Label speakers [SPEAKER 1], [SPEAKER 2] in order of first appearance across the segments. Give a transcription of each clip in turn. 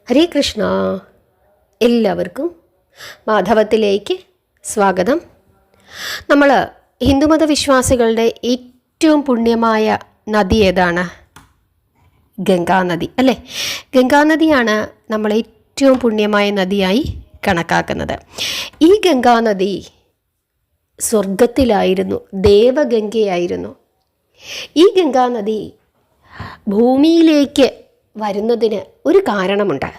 [SPEAKER 1] ഹരേ കൃഷ്ണ. എല്ലാവർക്കും മാധവത്തിലേക്ക് സ്വാഗതം. നമ്മൾ ഹിന്ദുമത വിശ്വാസികളുടെ ഏറ്റവും പുണ്യമായ നദി ഏതാണ്? ഗംഗാനദി അല്ലേ? ഗംഗാനദിയാണ് നമ്മൾ ഏറ്റവും പുണ്യമായ നദിയായി കണക്കാക്കുന്നത്. ഈ ഗംഗാനദി സ്വർഗത്തിലായിരുന്നു, ദേവഗംഗയായിരുന്നു. ഈ ഗംഗാനദി ഭൂമിയിലേക്ക് വരുന്നതിന് ഒരു കാരണമുണ്ട്.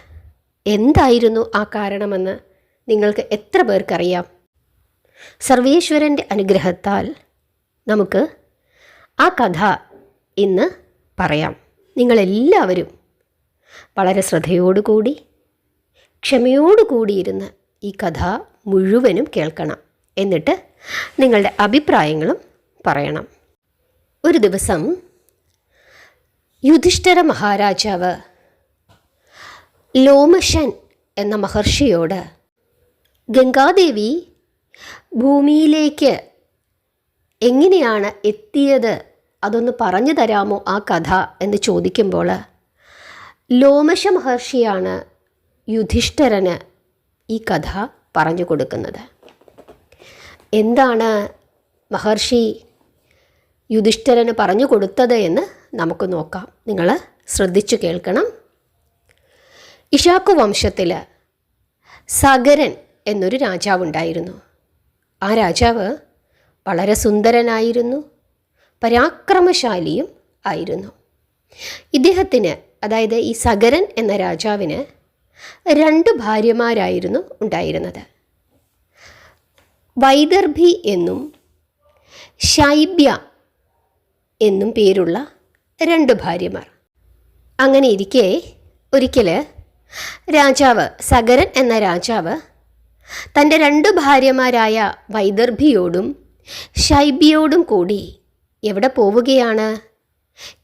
[SPEAKER 1] എന്തായിരുന്നു ആ കാരണമെന്ന് നിങ്ങൾക്ക് എത്ര പേർക്കറിയാം? സർവേശ്വരൻ്റെ അനുഗ്രഹത്താൽ നമുക്ക് ആ കഥ ഇന്ന് പറയാം. നിങ്ങളെല്ലാവരും വളരെ ശ്രദ്ധയോടുകൂടി ക്ഷമയോടുകൂടിയിരുന്ന് ഈ കഥ മുഴുവനും കേൾക്കണം. എന്നിട്ട് നിങ്ങളുടെ അഭിപ്രായങ്ങളും പറയണം. ഒരു ദിവസം യുധിഷ്ഠിര മഹാരാജാവ് ലോമശൻ എന്ന മഹർഷിയോട് ഗംഗാദേവി ഭൂമിയിലേക്ക് എങ്ങനെയാണ് എത്തിയത്, അതൊന്ന് പറഞ്ഞു തരാമോ ആ കഥ എന്ന് ചോദിക്കുമ്പോൾ ലോമശ മഹർഷിയാണ് യുധിഷ്ഠിരന് ഈ കഥ പറഞ്ഞു കൊടുക്കുന്നത്. എന്താണ് മഹർഷി യുധിഷ്ഠിരന് പറഞ്ഞു കൊടുത്തത് എന്ന് നമുക്ക് നോക്കാം. നിങ്ങൾ ശ്രദ്ധിച്ചു കേൾക്കണം. ഇക്ഷ്വാകു വംശത്തിൽ സഗരൻ എന്നൊരു രാജാവുണ്ടായിരുന്നു. ആ രാജാവ് വളരെ സുന്ദരനായിരുന്നു, പരാക്രമശാലിയും ആയിരുന്നു. ഇദ്ദേഹത്തിന്, അതായത് ഈ സഗരൻ എന്ന രാജാവിന് 2 ഭാര്യമാരായിരുന്നു ഉണ്ടായിരുന്നത്. വൈദർഭി എന്നും ശൈബ്യ എന്നും പേരുള്ള 2 ഭാര്യമാർ. അങ്ങനെ ഇരിക്കെ ഒരിക്കൽ രാജാവ്, സഗരൻ എന്ന രാജാവ് തൻ്റെ 2 ഭാര്യമാരായ വൈദർഭിയോടും ശൈബ്യയോടും കൂടി എവിടെ പോവുകയാണ്?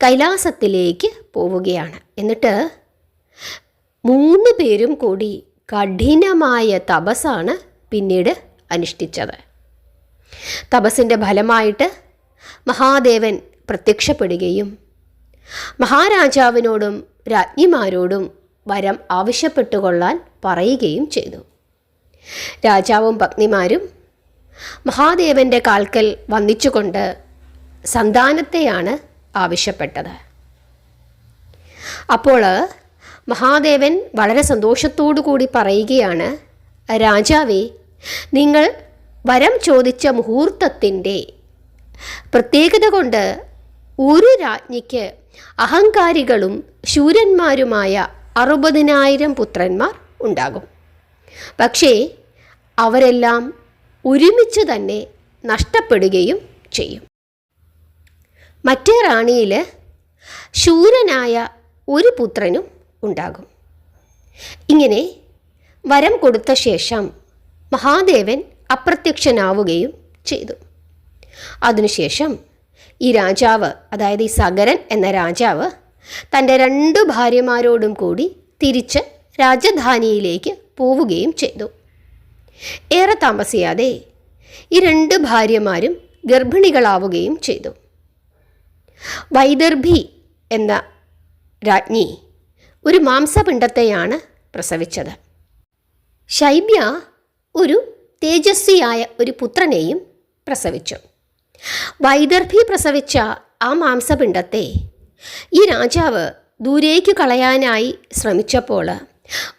[SPEAKER 1] കൈലാസത്തിലേക്ക് പോവുകയാണ്. എന്നിട്ട് 3 പേരും കൂടി കഠിനമായ തപസ്സാണ് പിന്നീട് അനുഷ്ഠിച്ചത്. തപസ്സിൻ്റെ ഫലമായിട്ട് മഹാദേവൻ പ്രത്യക്ഷപ്പെടുകയും മഹാരാജാവിനോടും രാജ്ഞിമാരോടും വരം ആവശ്യപ്പെട്ടുകൊള്ളാൻ പറയുകയും ചെയ്തു. രാജാവും പത്നിമാരും മഹാദേവൻ്റെ കാൽക്കൽ വന്ദിച്ചുകൊണ്ട് സന്താനത്തെയാണ് ആവശ്യപ്പെട്ടത്. അപ്പോൾ മഹാദേവൻ വളരെ സന്തോഷത്തോടു കൂടി പറയുകയാണ്, രാജാവേ, നിങ്ങൾ വരം ചോദിച്ച മുഹൂർത്തത്തിൻ്റെ പ്രത്യേകത കൊണ്ട് ഒരു രാജ്ഞിക്ക് അഹങ്കാരികളും ശൂരന്മാരുമായ 60,000 പുത്രന്മാർ ഉണ്ടാകും. പക്ഷേ അവരെല്ലാം ഒരുമിച്ച് തന്നെ നഷ്ടപ്പെടുകയും ചെയ്യും. മറ്റേ റാണിയിൽ ശൂരനായ ഒരു പുത്രനും ഉണ്ടാകും. ഇങ്ങനെ വരം കൊടുത്ത ശേഷം മഹാദേവൻ അപ്രത്യക്ഷനാവുകയും ചെയ്തു. അതിനുശേഷം ഈ രാജാവ്, അതായത് ഈ സഗരൻ എന്ന രാജാവ് തൻ്റെ 2 ഭാര്യമാരോടും കൂടി തിരിച്ച് രാജധാനിയിലേക്ക് പോവുകയും ചെയ്തു. ഏറെ താമസിയാതെ ഈ 2 ഭാര്യമാരും ഗർഭിണികളാവുകയും ചെയ്തു. വൈദർഭി എന്ന രാജ്ഞി ഒരു മാംസപിണ്ഡത്തെയാണ് പ്രസവിച്ചത്. ശൈബ്യ ഒരു തേജസ്വിയായ ഒരു പുത്രനെയും പ്രസവിച്ചു. വൈദർഭി പ്രസവിച്ച ആ മാംസപിണ്ഡത്തെ ഈ രാജാവ് ദൂരേക്ക് കളയാനായി ശ്രമിച്ചപ്പോൾ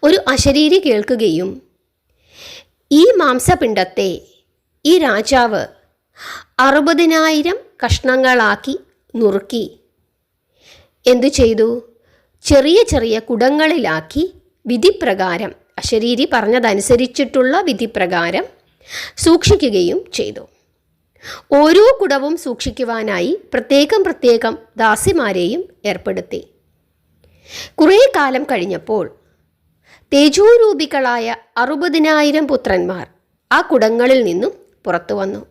[SPEAKER 1] ഒരു അശരീരി കേൾക്കുകയും ഈ മാംസപിണ്ഡത്തെ ഈ രാജാവ് 60,000 കഷ്ണങ്ങളാക്കി നുറുക്കി എന്തു ചെയ്തു? ചെറിയ ചെറിയ കുടങ്ങളിലാക്കി വിധിപ്രകാരം, അശരീരി പറഞ്ഞതനുസരിച്ചിട്ടുള്ള വിധിപ്രകാരം സൂക്ഷിക്കുകയും ചെയ്തു. ഓരോ കുടവും സൂക്ഷിക്കുവാനായി പ്രത്യേകം ദാസിമാരെയും ഏർപ്പെടുത്തി. കുറേ കാലം കഴിഞ്ഞപ്പോൾ തേജോരൂപികളായ 60,000 പുത്രന്മാർ ആ കുടങ്ങളിൽ നിന്നും പുറത്തു വന്നു.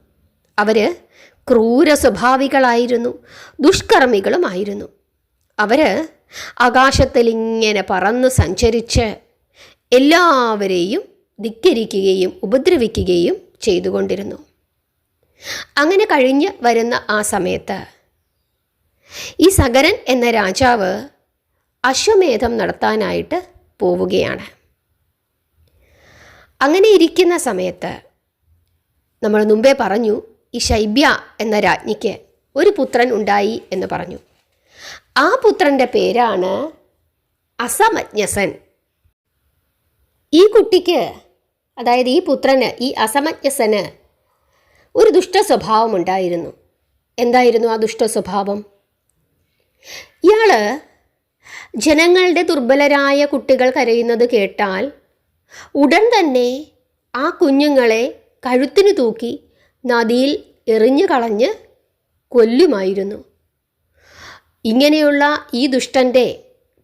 [SPEAKER 1] അവർ ക്രൂര സ്വഭാവികളായിരുന്നു, ദുഷ്കർമ്മികളുമായിരുന്നു. അവർ ആകാശത്തിൽ ഇങ്ങനെ പറന്നു സഞ്ചരിച്ച് എല്ലാവരെയും ധിക്കരിക്കുകയും ഉപദ്രവിക്കുകയും ചെയ്തുകൊണ്ടിരുന്നു. അങ്ങനെ കഴിഞ്ഞ് വരുന്ന ആ സമയത്ത് ഈ സഗരൻ എന്ന രാജാവ് അശ്വമേധം നടത്താനായിട്ട് പോവുകയാണ്. അങ്ങനെ ഇരിക്കുന്ന സമയത്ത് നമ്മൾ മുമ്പേ പറഞ്ഞു, ഈ ശൈബ്യ എന്ന രാജ്ഞിക്ക് ഒരു പുത്രൻ ഉണ്ടായി എന്ന് പറഞ്ഞു. ആ പുത്രൻ്റെ പേരാണ് അസമഞ്ജസൻ. ഈ കുട്ടിക്ക്, അതായത് ഈ പുത്രന്, ഈ അസമഞ്ജസന് ഒരു ദുഷ്ട സ്വഭാവം ഉണ്ടായിരുന്നു. എന്തായിരുന്നു ആ ദുഷ്ട സ്വഭാവം? ഇയാൾ ജനങ്ങളുടെ ദുർബലരായ കുട്ടികൾ കരയുന്നത് കേട്ടാൽ ഉടൻ തന്നെ ആ കുഞ്ഞുങ്ങളെ കഴുത്തിന് തൂക്കി നദിയിൽ എറിഞ്ഞു കളഞ്ഞ് കൊല്ലുമായിരുന്നു. ഇങ്ങനെയുള്ള ഈ ദുഷ്ടൻ്റെ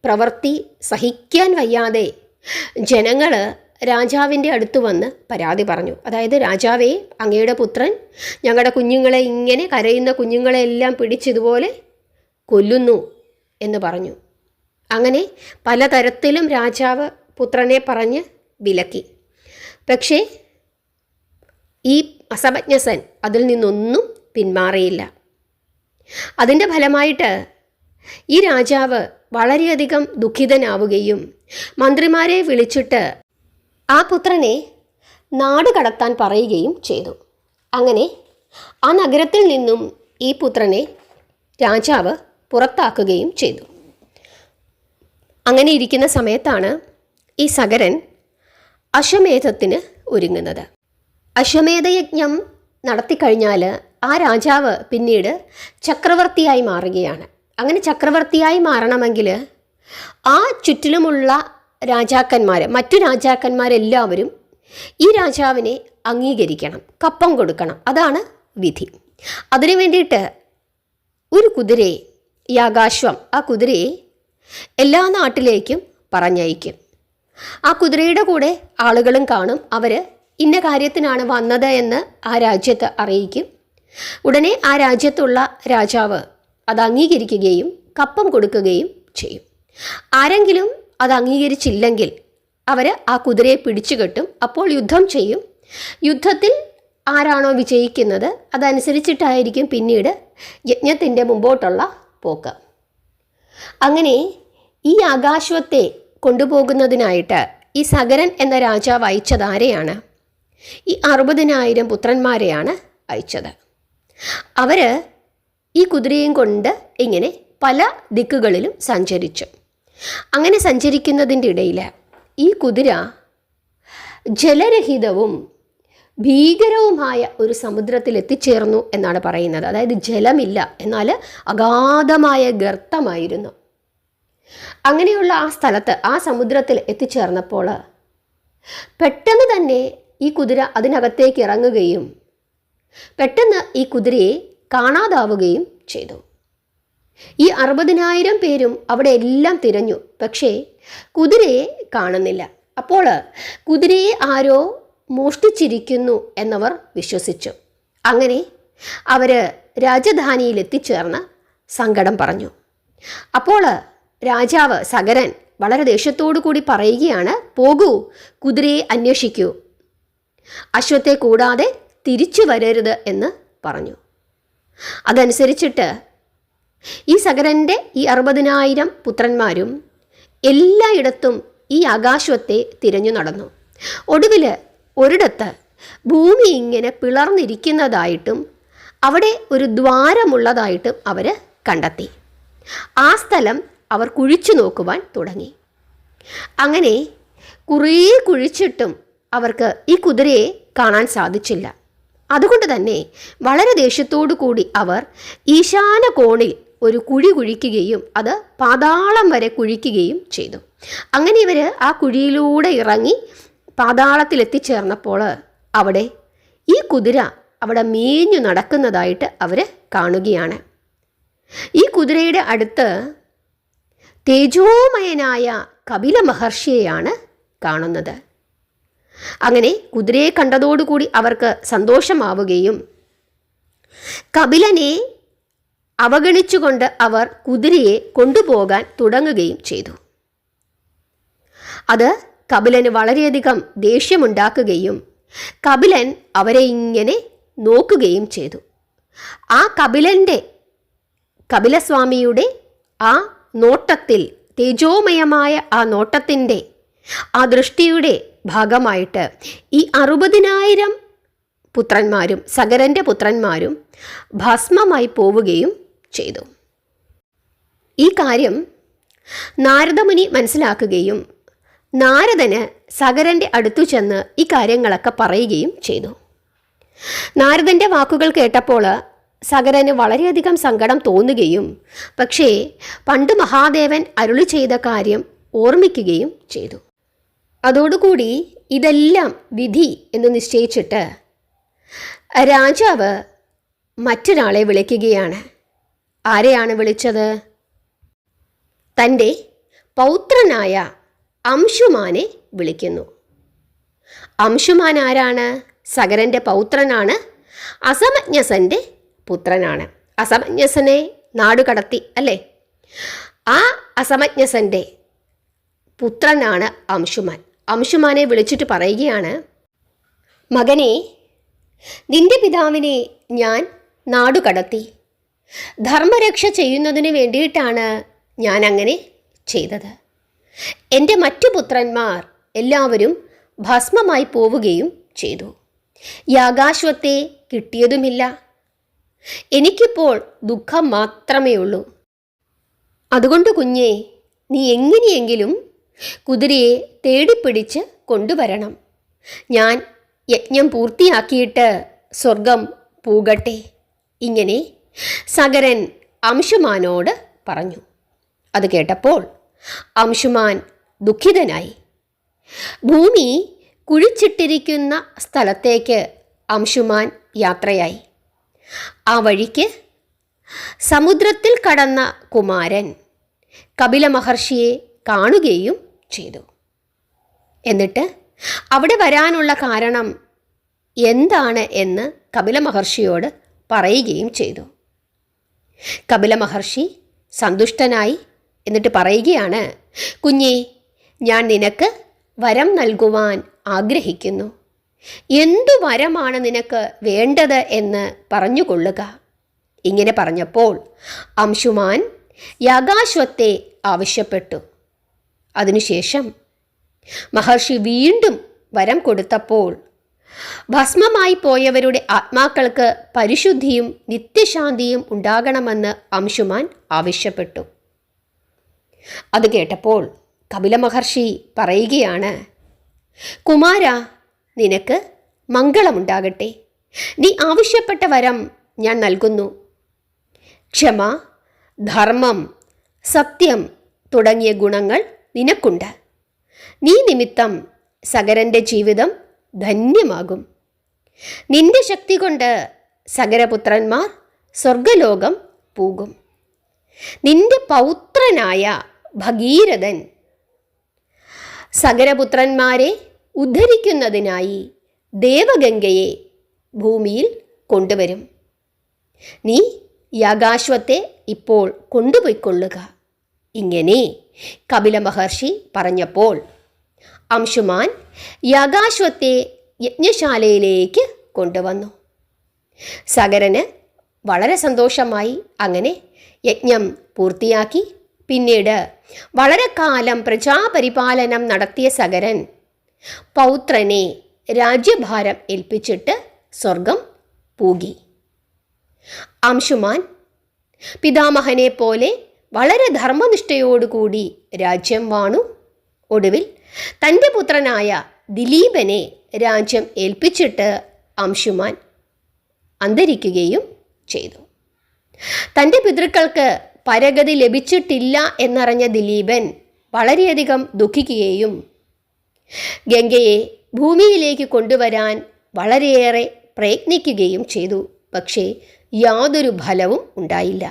[SPEAKER 1] പ്രവൃത്തി സഹിക്കാൻ വയ്യാതെ ജനങ്ങൾ രാജാവിൻ്റെ അടുത്ത് വന്ന് പരാതി പറഞ്ഞു. അതായത്, രാജാവേ, അങ്ങയുടെ പുത്രൻ ഞങ്ങളുടെ കുഞ്ഞുങ്ങളെ, ഇങ്ങനെ കരയുന്ന കുഞ്ഞുങ്ങളെല്ലാം പിടിച്ചിതുപോലെ കൊല്ലുന്നു എന്ന് പറഞ്ഞു. അങ്ങനെ പലതരത്തിലും രാജാവ് പുത്രനെ പറഞ്ഞ് വിലക്കി. പക്ഷേ ഈ അസമഞ്ജസൻ അതിൽ നിന്നൊന്നും പിന്മാറിയില്ല. അതിൻ്റെ ഫലമായിട്ട് ഈ രാജാവ് വളരെയധികം ദുഃഖിതനാവുകയും മന്ത്രിമാരെ വിളിച്ചിട്ട് ആ പുത്രനെ നാട് കടത്താൻ പറയുകയും ചെയ്തു. അങ്ങനെ ആ നഗരത്തിൽ നിന്നും ഈ പുത്രനെ രാജാവ് പുറത്താക്കുകയും ചെയ്തു. അങ്ങനെ ഇരിക്കുന്ന സമയത്താണ് ഈ സഗരൻ അശ്വമേധത്തിന് ഒരുങ്ങുന്നത്. അശ്വമേധയജ്ഞം നടത്തിക്കഴിഞ്ഞാൽ ആ രാജാവ് പിന്നീട് ചക്രവർത്തിയായി മാറുകയാണ്. അങ്ങനെ ചക്രവർത്തിയായി മാറണമെങ്കിൽ ആ ചുറ്റിലുമുള്ള രാജാക്കന്മാർ, മറ്റു രാജാക്കന്മാരെല്ലാവരും ഈ രാജാവിനെ അംഗീകരിക്കണം, കപ്പം കൊടുക്കണം. അതാണ് വിധി. അതിനു വേണ്ടിയിട്ട് ഒരു കുതിരയെ, യാഗാശ്വം, ആ കുതിരയെ എല്ലാ നാട്ടിലേക്കും പറഞ്ഞയക്കും. ആ കുതിരയുടെ കൂടെ ആളുകളും കാണും. അവർ ഇന്ന കാര്യത്തിനാണ് വന്നത് എന്ന് ആ രാജ്യത്ത് അറിയിക്കും. ഉടനെ ആ രാജ്യത്തുള്ള രാജാവ് അത് അംഗീകരിക്കുകയും കപ്പം കൊടുക്കുകയും ചെയ്യും. ആരെങ്കിലും അത് അംഗീകരിച്ചില്ലെങ്കിൽ അവർ ആ കുതിരയെ പിടിച്ചു കെട്ടും. അപ്പോൾ യുദ്ധം ചെയ്യും. യുദ്ധത്തിൽ ആരാണോ വിജയിക്കുന്നത് അതനുസരിച്ചിട്ടായിരിക്കും പിന്നീട് യജ്ഞത്തിൻ്റെ മുമ്പോട്ടുള്ള പോക്ക്. അങ്ങനെ ഈ ആകാശ്വത്തെ കൊണ്ടുപോകുന്നതിനായിട്ട് ഈ സഗരൻ എന്ന രാജാവ് അയച്ചത് ആരെയാണ്? ഈ 60,000 പുത്രന്മാരെയാണ് അയച്ചത്. അവർ ഈ കുതിരയും കൊണ്ട് ഇങ്ങനെ പല ദിക്കുകളിലും സഞ്ചരിച്ചു. അങ്ങനെ സഞ്ചരിക്കുന്നതിൻ്റെ ഇടയിൽ ഈ കുതിര ജലരഹിതവും ഭീകരവുമായ ഒരു സമുദ്രത്തിൽ എത്തിച്ചേർന്നു എന്നാണ് പറയുന്നത്. അതായത് ജലമില്ല, എന്നാൽ അഗാധമായ ഗർത്തമായിരുന്നു. അങ്ങനെയുള്ള ആ സ്ഥലത്ത്, ആ സമുദ്രത്തിൽ എത്തിച്ചേർന്നപ്പോൾ പെട്ടെന്ന് തന്നെ ഈ കുതിര അതിനകത്തേക്ക് ഇറങ്ങുകയും പെട്ടെന്ന് ഈ കുതിരയെ കാണാതാവുകയും ചെയ്തു. ഈ 60,000 പേരും അവിടെ എല്ലാം തിരഞ്ഞു, പക്ഷേ കുതിരയെ കാണുന്നില്ല. അപ്പോൾ കുതിരയെ ആരോ മോഷ്ടിച്ചിരിക്കുന്നു എന്നവർ വിശ്വസിച്ചു. അങ്ങനെ അവർ രാജധാനിയിൽ എത്തിച്ചേർന്ന് സങ്കടം പറഞ്ഞു. അപ്പോൾ രാജാവ് സഗരൻ വളരെ ദേഷ്യത്തോടു കൂടി പറയുകയാണ്, പോകൂ, കുതിരയെ അന്വേഷിക്കൂ, അശ്വത്തെ കൂടാതെ തിരിച്ചു വരരുത് എന്ന് പറഞ്ഞു. അതനുസരിച്ചിട്ട് ഈ സഗരൻ്റെ ഈ 60,000 പുത്രന്മാരും എല്ലായിടത്തും ഈ ആകാശ്വത്തെ തിരഞ്ഞു നടന്നു. ഒടുവിൽ ഒരിടത്ത് ഭൂമി ഇങ്ങനെ പിളർന്നിരിക്കുന്നതായിട്ടും അവിടെ ഒരു ദ്വാരമുള്ളതായിട്ടും അവർ കണ്ടെത്തി. ആ സ്ഥലം അവർ കുഴിച്ചു നോക്കുവാൻ തുടങ്ങി. അങ്ങനെ കുറേ കുഴിച്ചിട്ടും അവർക്ക് ഈ കുതിരയെ കാണാൻ സാധിച്ചില്ല. അതുകൊണ്ട് തന്നെ വളരെ ദേഷ്യത്തോടു കൂടി അവർ ഈശാന കോണിൽ ഒരു കുഴി കുഴിക്കുകയും അത് പാതാളം വരെ കുഴിക്കുകയും ചെയ്തു. അങ്ങനെ ഇവർ ആ കുഴിയിലൂടെ ഇറങ്ങി പാതാളത്തിൽ എത്തിച്ചേർന്നപ്പോൾ അവിടെ ഈ കുതിര അവിടെ മേഞ്ഞു നടക്കുന്നതായിട്ട് അവർ കാണുകയാണ്. ഈ കുതിരയുടെ അടുത്ത് തേജോമയനായ കപില മഹർഷിയെയാണ് കാണുന്നത്. അങ്ങനെ കുതിരയെ കണ്ടതോടുകൂടി അവർക്ക് സന്തോഷമാവുകയും കപിലനെ അവഗണിച്ചുകൊണ്ട് അവർ കുതിരയെ കൊണ്ടുപോകാൻ തുടങ്ങുകയും ചെയ്തു. അത് കപിലന് വളരെയധികം ദേഷ്യമുണ്ടാക്കുകയും കപിലൻ അവരെ ഇങ്ങനെ നോക്കുകയും ചെയ്തു. ആ കപിലസ്വാമിയുടെ ആ നോട്ടത്തിൽ, തേജോമയമായ ആ നോട്ടത്തിൻ്റെ ആ ദൃഷ്ടിയുടെ ഭാഗമായിട്ട് ഈ 60,000 പുത്രന്മാരും സഗരൻ്റെ പുത്രന്മാരും ഭസ്മമായി പോവുകയും ചെയ്തു. ഈ കാര്യം നാരദമുനി മനസ്സിലാക്കുകയും നാരദന് സഗരൻ്റെ അടുത്തു ചെന്ന് ഈ കാര്യങ്ങളൊക്കെ പറയുകയും ചെയ്തു. നാരദൻ്റെ വാക്കുകൾ കേട്ടപ്പോൾ സഗരന് വളരെയധികം സങ്കടം തോന്നുകയും പക്ഷേ പണ്ട് മഹാദേവൻ അരുളി ചെയ്ത കാര്യം ഓർമ്മിക്കുകയും ചെയ്തു. അതോടുകൂടി ഇതെല്ലാം വിധി എന്ന് നിശ്ചയിച്ചിട്ട് രാജാവ് മറ്റൊരാളെ വിളിക്കുകയാണ്. ആരെയാണ് വിളിച്ചത്? തൻ്റെ പൗത്രനായ അംശുമാനെ വിളിക്കുന്നു. അംശുമാൻ ആരാണ്? സഗരൻ്റെ പൗത്രനാണ്, അസമഞ്ജസൻ്റെ പുത്രനാണ്. അസമഞ്ജസനെ നാടുകടത്തി അല്ലേ? ആ അസമഞ്ജസൻ്റെ പുത്രനാണ് അംശുമാൻ. അംശുമാനെ വിളിച്ചിട്ട് പറയുകയാണ്, മകനെ, നിന്റെ പിതാവിനെ ഞാൻ നാടുകടത്തി. ധർമ്മരക്ഷ ചെയ്യുന്നതിന് വേണ്ടിയിട്ടാണ് ഞാൻ അങ്ങനെ ചെയ്തത്. എൻ്റെ മറ്റു പുത്രന്മാർ എല്ലാവരും ഭസ്മമായി പോവുകയും ചെയ്തു. യാഗാശ്വത്തെ കിട്ടിയതുമില്ല. എനിക്കിപ്പോൾ ദുഃഖം മാത്രമേ ഉള്ളൂ. അതുകൊണ്ട് കുഞ്ഞേ, നീ എങ്ങനെയെങ്കിലും കുതിരയെ തേടിപ്പിടിച്ച് കൊണ്ടുവരണം. ഞാൻ യജ്ഞം പൂർത്തിയാക്കിയിട്ട് സ്വർഗം പൂകട്ടെ. ഇങ്ങനെ സഗരൻ അംശുമാനോട് പറഞ്ഞു. അത് കേട്ടപ്പോൾ അംശുമാൻ ദുഃഖിതനായി. ഭൂമി കുഴിച്ചിട്ടിരിക്കുന്ന സ്ഥലത്തേക്ക് അംശുമാൻ യാത്രയായി. ആ വഴിക്ക് സമുദ്രത്തിൽ കടന്ന കുമാരൻ കപില മഹർഷിയെ കാണുകയും ചെയ്തു. എന്നിട്ട് അവിടെ വരാനുള്ള കാരണം എന്താണ് എന്ന് കപില മഹർഷിയോട് പറയുകയും ചെയ്തു. കപില മഹർഷി സന്തുഷ്ടനായി. എന്നിട്ട് പറയുകയാണ്, കുഞ്ഞേ, ഞാൻ നിനക്ക് വരം നൽകുവാൻ ആഗ്രഹിക്കുന്നു. എന്തു വരമാണ് നിനക്ക് വേണ്ടത് എന്ന് പറഞ്ഞുകൊള്ളുക. ഇങ്ങനെ പറഞ്ഞപ്പോൾ അംശുമാൻ യാഗാശ്വത്തെ ആവശ്യപ്പെട്ടു. അതിനുശേഷം മഹർഷി വീണ്ടും വരം കൊടുത്തപ്പോൾ ഭസ്മമായി പോയവരുടെ ആത്മാക്കൾക്ക് പരിശുദ്ധിയും നിത്യശാന്തിയും ഉണ്ടാകണമെന്ന് അംശുമാൻ ആവശ്യപ്പെട്ടു. അത് കേട്ടപ്പോൾ കപില മഹർഷി പറയുകയാണ്, കുമാര, നിനക്ക് മംഗളമുണ്ടാകട്ടെ. നീ ആവശ്യപ്പെട്ട വരം ഞാൻ നൽകുന്നു. ക്ഷമ, ധർമ്മം, സത്യം തുടങ്ങിയ ഗുണങ്ങൾ നിനക്കുണ്ട്. നീ നിമിത്തം സഗരൻ്റെ ജീവിതം ധന്യമാകും. നിന്റെ ശക്തി കൊണ്ട് സഗരപുത്രന്മാർ സ്വർഗലോകം പോകും. നിന്റെ പൗത്രനായ ഭഗീരഥൻ സഗരപുത്രന്മാരെ ഉദ്ധരിക്കുന്നതിനായി ദേവഗംഗയെ ഭൂമിയിൽ കൊണ്ടുവരും. നീ യാഗാശ്വത്തെ ഇപ്പോൾ കൊണ്ടുപോയിക്കൊള്ളുക. ഇങ്ങനെ കപില മഹർഷി പറഞ്ഞപ്പോൾ അംശുമാൻ യാഗാശ്വത്തെ യജ്ഞശാലയിലേക്ക് കൊണ്ടുവന്നു. സഗരന് വളരെ സന്തോഷമായി. അങ്ങനെ യജ്ഞം പൂർത്തിയാക്കി. പിന്നീട് വളരെ കാലം പ്രജാപരിപാലനം നടത്തിയ സഗരൻ പൗത്രനെ രാജ്യഭാരം ഏൽപ്പിച്ചിട്ട് സ്വർഗം പൂകി. അംശുമാൻ പിതാമഹനെ പോലെ വളരെ ധർമ്മനിഷ്ഠയോടുകൂടി രാജ്യം വാണു. ഒടുവിൽ തൻ്റെ പുത്രനായ ദിലീപനെ രാജ്യം ഏൽപ്പിച്ചിട്ട് അംശുമാൻ അന്തരിക്കുകയും ചെയ്തു. തൻ്റെ പിതൃക്കൾക്ക് പരഗതി ലഭിച്ചിട്ടില്ല എന്നറിഞ്ഞ ദിലീപൻ വളരെയധികം ദുഃഖിക്കുകയും ഗംഗയെ ഭൂമിയിലേക്ക് കൊണ്ടുവരാൻ വളരെയേറെ പ്രയത്നിക്കുകയും ചെയ്തു. പക്ഷേ യാതൊരു ഫലവും ഉണ്ടായില്ല.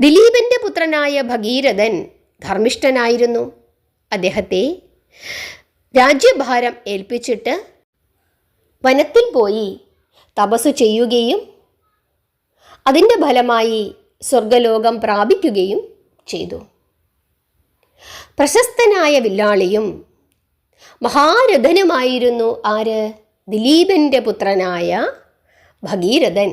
[SPEAKER 1] ദിലീപൻ്റെ പുത്രനായ ഭഗീരഥൻ ധർമ്മിഷ്ഠനായിരുന്നു. അദ്ദേഹത്തെ രാജ്യഭാരം ഏൽപ്പിച്ചിട്ട് വനത്തിൽ പോയി തപസ്സു ചെയ്യുകയും അതിൻ്റെ ഫലമായി സ്വർഗലോകം പ്രാപിക്കുകയും ചെയ്തു. പ്രശസ്തനായ വില്ലാളിയും മഹാരഥനുമായിരുന്നു ആര്? ദിലീപൻ്റെ പുത്രനായ ഭഗീരഥൻ.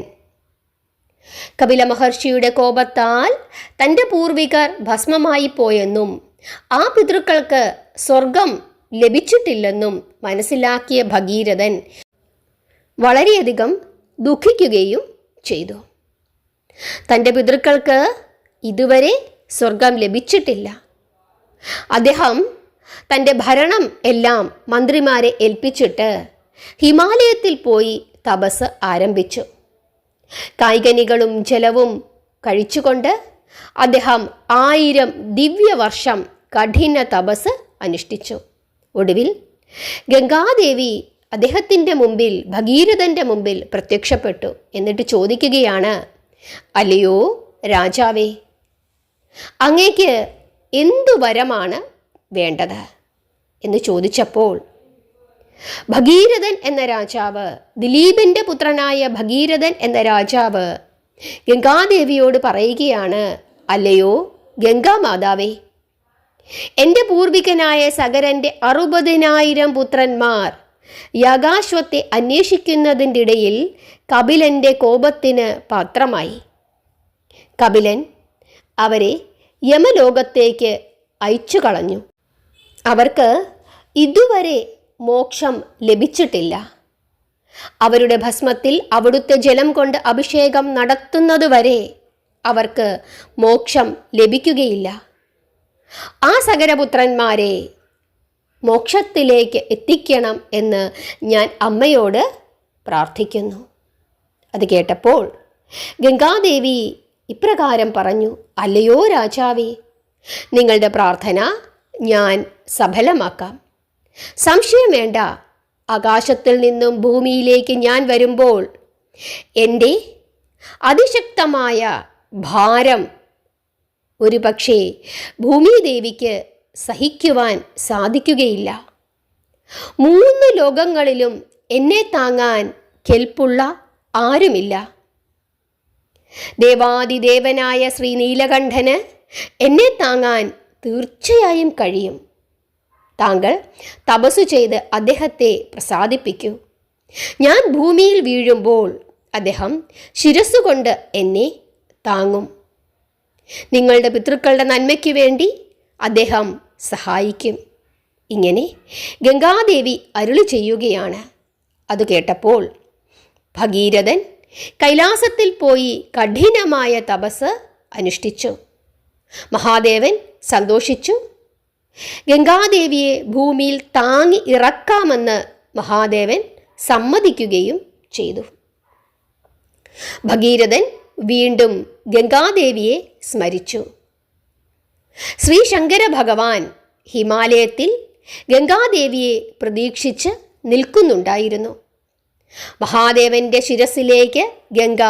[SPEAKER 1] കപില മഹർഷിയുടെ കോപത്താൽ തൻ്റെ പൂർവികർ ഭസ്മമായി പോയെന്നും ആ പിതൃക്കൾക്ക് സ്വർഗം ലഭിച്ചിട്ടില്ലെന്നും മനസ്സിലാക്കിയ ഭഗീരഥൻ വളരെയധികം ദുഃഖിക്കുകയും ചെയ്തു. തൻ്റെ പിതൃക്കൾക്ക് ഇതുവരെ സ്വർഗം ലഭിച്ചിട്ടില്ല. അദ്ദേഹം തൻ്റെ ഭരണം എല്ലാം മന്ത്രിമാരെ ഏൽപ്പിച്ചിട്ട് ഹിമാലയത്തിൽ പോയി തപസ് ആരംഭിച്ചു. കായ്കനികളും ജലവും കഴിച്ചുകൊണ്ട് അദ്ദേഹം 1000 ദിവ്യവർഷം കഠിന തപസ് അനുഷ്ഠിച്ചു. ഒടുവിൽ ഗംഗാദേവി അദ്ദേഹത്തിൻ്റെ മുമ്പിൽ, ഭഗീരഥൻ്റെ മുമ്പിൽ പ്രത്യക്ഷപ്പെട്ടു. എന്നിട്ട് ചോദിക്കുകയാണ്, അല്ലയോ രാജാവേ, അങ്ങേക്ക് എന്തു വരമാണ് വേണ്ടത് എന്ന് ചോദിച്ചപ്പോൾ ഭഗീരഥൻ എന്ന രാജാവ്, ദിലീപിൻ്റെ പുത്രനായ ഭഗീരഥൻ എന്ന രാജാവ് ഗംഗാദേവിയോട് പറയുകയാണ്, അല്ലയോ ഗംഗാമാതാവേ, എൻ്റെ പൂർവികനായ സഗരൻ്റെ 60,000 പുത്രന്മാർ യാഗാശ്വത്തെ അന്വേഷിക്കുന്നതിൻ്റെ ഇടയിൽ കപിലൻ്റെ കോപത്തിന് പാത്രമായി. കപിലൻ അവരെ യമലോകത്തേക്ക് അയച്ചു കളഞ്ഞു. അവർക്ക് ഇതുവരെ മോക്ഷം ലഭിച്ചിട്ടില്ല. അവരുടെ ഭസ്മത്തിൽ അവിടുത്തെ ജലം കൊണ്ട് അഭിഷേകം നടത്തുന്നതുവരെ അവർക്ക് മോക്ഷം ലഭിക്കുകയില്ല. ആ സഗരപുത്രന്മാരെ മോക്ഷത്തിലേക്ക് എത്തിക്കണം എന്ന് ഞാൻ അമ്മയോട് പ്രാർത്ഥിക്കുന്നു. അത് കേട്ടപ്പോൾ ഗംഗാദേവി ഇപ്രകാരം പറഞ്ഞു, അല്ലയോ രാജാവേ, നിങ്ങളുടെ പ്രാർത്ഥന ഞാൻ സഫലമാക്കാം. സംശയം വേണ്ട. ആകാശത്തിൽ നിന്നും ഭൂമിയിലേക്ക് ഞാൻ വരുമ്പോൾ എൻ്റെ അതിശക്തമായ ഭാരം ഒരുപക്ഷേ ഭൂമിദേവിക്ക് സഹിക്കുവാൻ സാധിക്കുകയില്ല. 3 ലോകങ്ങളിലും എന്നെ താങ്ങാൻ കെൽപ്പുള്ള ആരുമില്ല. ദേവാദിദേവനായ ശ്രീ നീലകണ്ഠന് എന്നെ താങ്ങാൻ തീർച്ചയായും കഴിയും. താങ്കൾ തപസ്സു ചെയ്ത് അദ്ദേഹത്തെ പ്രസാദിപ്പിക്കൂ. ഞാൻ ഭൂമിയിൽ വീഴുമ്പോൾ അദ്ദേഹം ശിരസ്സുകൊണ്ട് എന്നെ താങ്ങും. നിങ്ങളുടെ പിതൃക്കളുടെ നന്മയ്ക്ക് വേണ്ടി അദ്ദേഹം സഹായിക്കും. ഇങ്ങനെ ഗംഗാദേവി അരുളി ചെയ്യുകയാണ്. അത് കേട്ടപ്പോൾ ഭഗീരഥൻ കൈലാസത്തിൽ പോയി കഠിനമായ തപസ് അനുഷ്ഠിച്ചു. മഹാദേവൻ സന്തോഷിച്ചു. ഗംഗാദേവിയെ ഭൂമിയിൽ താങ്ങി ഇറക്കാമെന്ന് മഹാദേവൻ സമ്മതിക്കുകയും ചെയ്തു. ഭഗീരഥൻ വീണ്ടും ഗംഗാദേവിയെ സ്മരിച്ചു. ശ്രീ ശങ്കര ഭഗവാൻ ഹിമാലയത്തിൽ ഗംഗാദേവിയെ പ്രതീക്ഷിച്ച് നിൽക്കുന്നുണ്ടായിരുന്നു. മഹാദേവൻ്റെ ശിരസിലേക്ക് ഗംഗ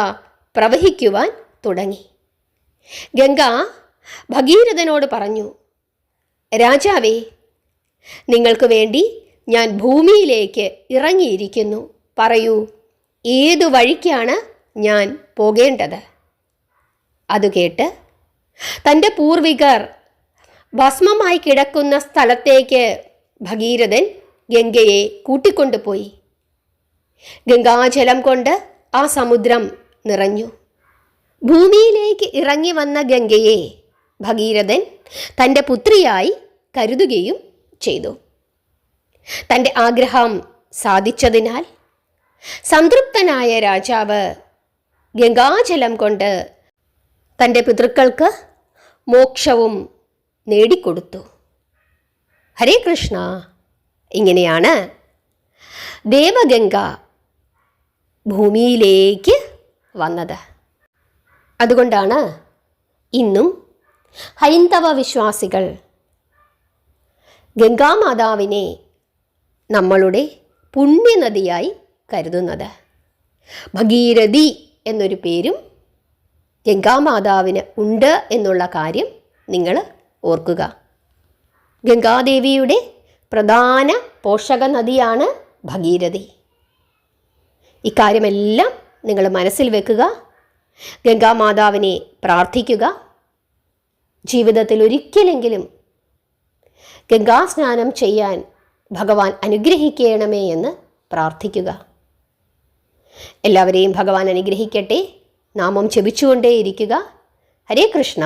[SPEAKER 1] പ്രവഹിക്കുവാൻ തുടങ്ങി. ഗംഗ ഭഗീരഥനോട് പറഞ്ഞു, രാജാവേ, നിങ്ങൾക്ക് വേണ്ടി ഞാൻ ഭൂമിയിലേക്ക് ഇറങ്ങിയിരിക്കുന്നു. പറയൂ, ഏതു വഴിക്കാണ് ഞാൻ പോകേണ്ടത്? അത് കേട്ട് തൻ്റെ പൂർവികർ ഭസ്മമായി കിടക്കുന്ന സ്ഥലത്തേക്ക് ഭഗീരഥൻ ഗംഗയെ കൂട്ടിക്കൊണ്ടുപോയി. ഗംഗാജലം കൊണ്ട് ആ സമുദ്രം നിറഞ്ഞു. ഭൂമിയിലേക്ക് ഇറങ്ങി വന്ന ഗംഗയെ ഭഗീരഥൻ തൻ്റെ പുത്രിയായി കരുതുകയും ചെയ്തു. തൻ്റെ ആഗ്രഹം സാധിച്ചതിനാൽ സംതൃപ്തനായ രാജാവ് ഗംഗാജലം കൊണ്ട് തൻ്റെ പിതൃക്കൾക്ക് മോക്ഷവും നേടിക്കൊടുത്തു. ഹരേ കൃഷ്ണ. ഇങ്ങനെയാണ് ദേവഗംഗ ഭൂമിയിലേക്ക് വന്നത്. അതുകൊണ്ടാണ് ഇന്നും ഹൈന്ദവ വിശ്വാസികൾ ഗംഗാമാതാവിനെ നമ്മളുടെ പുണ്യനദിയായി കരുതുന്നത്. ഭഗീരഥി എന്നൊരു പേരും ഗംഗാമാതാവിന് ഉണ്ട് എന്നുള്ള കാര്യം നിങ്ങൾ ഓർക്കുക. ഗംഗാദേവിയുടെ പ്രധാന പോഷക നദിയാണ് ഭഗീരഥി. ഇക്കാര്യമെല്ലാം നിങ്ങൾ മനസ്സിൽ വെക്കുക. ഗംഗാമാതാവിനെ പ്രാർത്ഥിക്കുക. ജീവിതത്തിൽ ഒരിക്കലെങ്കിലും ഗംഗാസ്നാനം ചെയ്യാൻ ഭഗവാൻ അനുഗ്രഹിക്കണമേ എന്ന് പ്രാർത്ഥിക്കുക. എല്ലാവരെയും ഭഗവാൻ അനുഗ്രഹിക്കട്ടെ. നാമം ജപിച്ചുകൊണ്ടേയിരിക്കുക. ഹരേ കൃഷ്ണ.